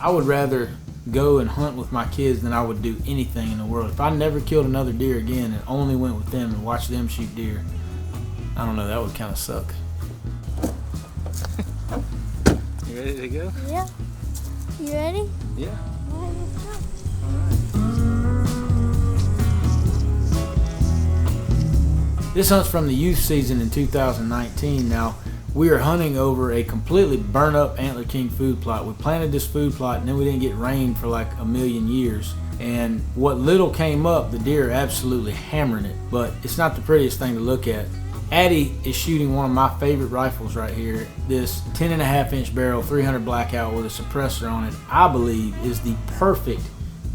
I would rather go and hunt with my kids than I would do anything in the world. If I never killed another deer again and only went with them and watched them shoot deer, I don't know, that would kind of suck. You ready to go? Yeah. You ready? Yeah. All right, let's go. This hunt's from the youth season in 2019. Now, we are hunting over a completely burnt up Antler King food plot. We planted this food plot and then we didn't get rain for like a million years. And what little came up, the deer are absolutely hammering it. But it's not the prettiest thing to look at. Addie is shooting one of my favorite rifles right here. This 10.5-inch barrel, 300 blackout with a suppressor on it, I believe is the perfect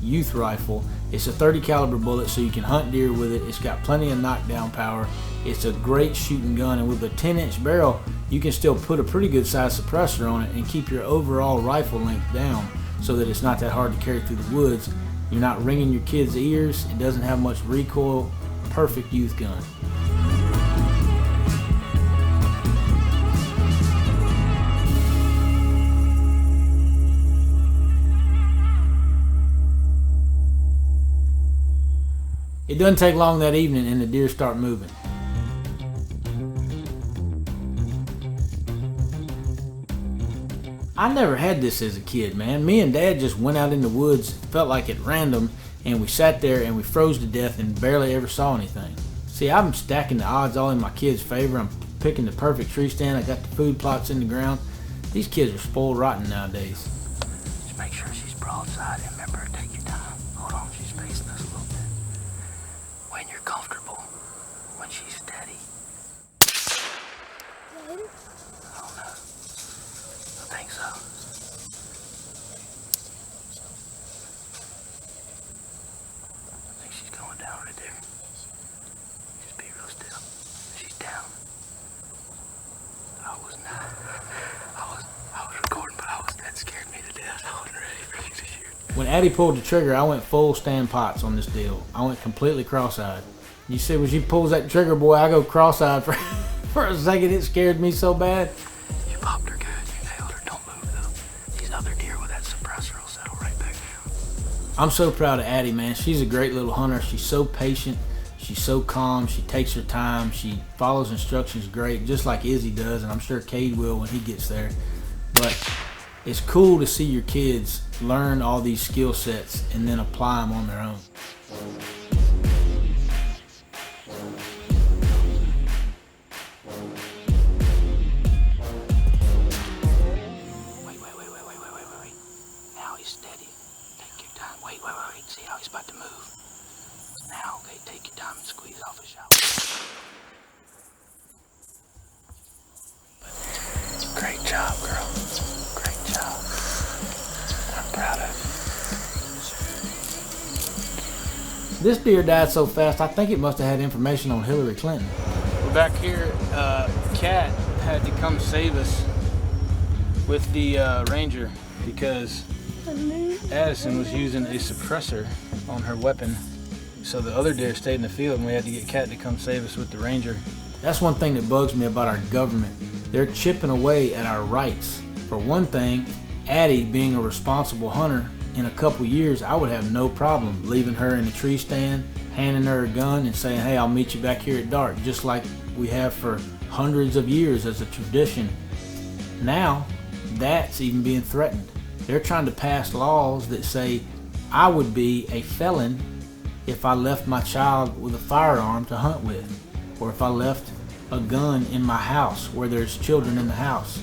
youth rifle. It's a 30 caliber bullet, so you can hunt deer with it. It's got plenty of knockdown power. It's a great shooting gun, and with a 10-inch barrel, you can still put a pretty good size suppressor on it and keep your overall rifle length down so that it's not that hard to carry through the woods. You're not ringing your kids' ears. It doesn't have much recoil. Perfect youth gun. It doesn't take long that evening and the deer start moving. I never had this as a kid, man. Me and Dad just went out in the woods, felt like at random, and we sat there and we froze to death and barely ever saw anything. See, I'm stacking the odds all in my kids' favor. I'm picking the perfect tree stand. I got the food plots in the ground. These kids are spoiled rotten nowadays. Just make sure she's broadside and remember, take your time. Hold on, she's facing us a little bit. When you're comfortable, when she's steady. Oh no. I think so. I think she's going down right there. Just be real still. She's down. I was recording, but that scared me to death. I wasn't ready for you to shoot. When Addie pulled the trigger, I went full stand pots on this deal. I went completely cross-eyed. You see, when she pulls that trigger, boy, I go cross-eyed for a second. It scared me so bad. You popped her good. You nailed her. Don't move, though. These other deer with that suppressor will settle right back down. I'm so proud of Addie, man. She's a great little hunter. She's so patient. She's so calm. She takes her time. She follows instructions great, just like Izzy does, and I'm sure Cade will when he gets there. But it's cool to see your kids learn all these skill sets and then apply them on their own. Wait. Now he's steady. Take your time. Wait. See how he's about to move. Now, okay, take your time and squeeze off his shot. Great job, girl. Great job. I'm proud of you. This deer died so fast, I think it must have had information on Hillary Clinton. We're back here. Cat had to come save us with the Ranger because Addison was using a suppressor on her weapon. So the other deer stayed in the field and we had to get Cat to come save us with the Ranger. That's one thing that bugs me about our government. They're chipping away at our rights. For one thing, Addie being a responsible hunter, in a couple years I would have no problem leaving her in a tree stand, handing her a gun and saying, hey, I'll meet you back here at dark, just like we have for hundreds of years as a tradition. Now, that's even being threatened. They're trying to pass laws that say I would be a felon if I left my child with a firearm to hunt with, or if I left a gun in my house where there's children in the house.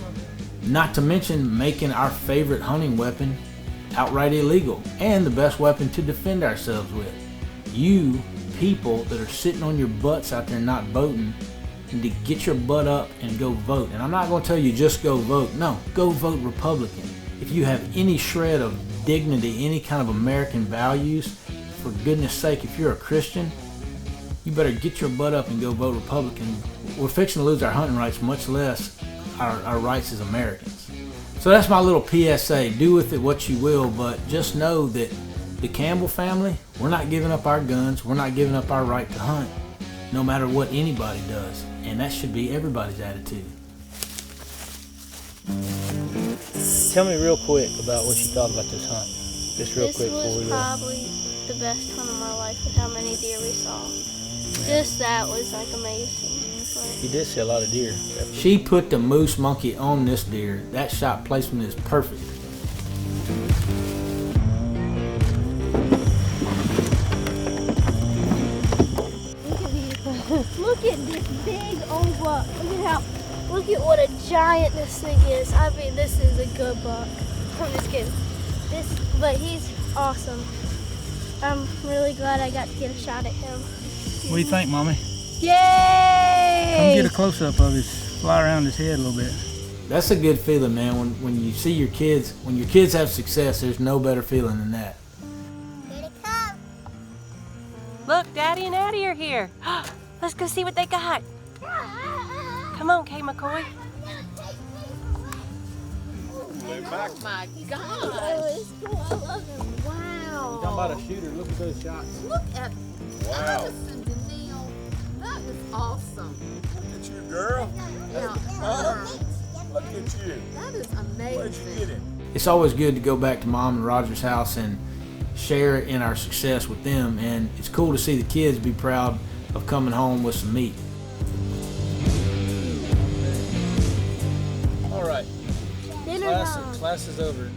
Not to mention making our favorite hunting weapon outright illegal and the best weapon to defend ourselves with. You people that are sitting on your butts out there not voting need to get your butt up and go vote. And I'm not going to tell you just go vote. No, go vote Republican. If you have any shred of dignity, any kind of American values, for goodness sake, if you're a Christian, you better get your butt up and go vote Republican. We're fixing to lose our hunting rights, much less our rights as Americans. So that's my little PSA. Do with it what you will, but just know that the Campbell family, we're not giving up our guns. We're not giving up our right to hunt, no matter what anybody does. And that should be everybody's attitude. Tell me real quick about what you thought about this hunt. Just real quick before we This was go. probably the best hunt of my life with how many deer we saw. Just that was like amazing. You did see a lot of deer. She put the moose monkey on this deer. That shot placement is perfect. Look at this big old buck. Look at what a giant this thing is. I mean, this is a good buck. I'm just kidding. But he's awesome. I'm really glad I got to get a shot at him. What do you think, Mommy? Yay! Come get a close-up of his, fly around his head a little bit. That's a good feeling, man. When you see your kids, when your kids have success, there's no better feeling than that. Here they come. Look, Daddy and Addie are here. Let's go see what they got. Come on, Kay McCoy. Oh my God! Oh, it's cool. I love him. Wow! Talking about a shooter, look at those shots. Look at Addison Danielle. That is awesome. Look at you, girl. Now, Look at you. that is Where'd you get amazing. him? It's always good to go back to Mom and Roger's house and share in our success with them, and it's cool to see the kids be proud of coming home with some meat. All right, Dinner time. class is over.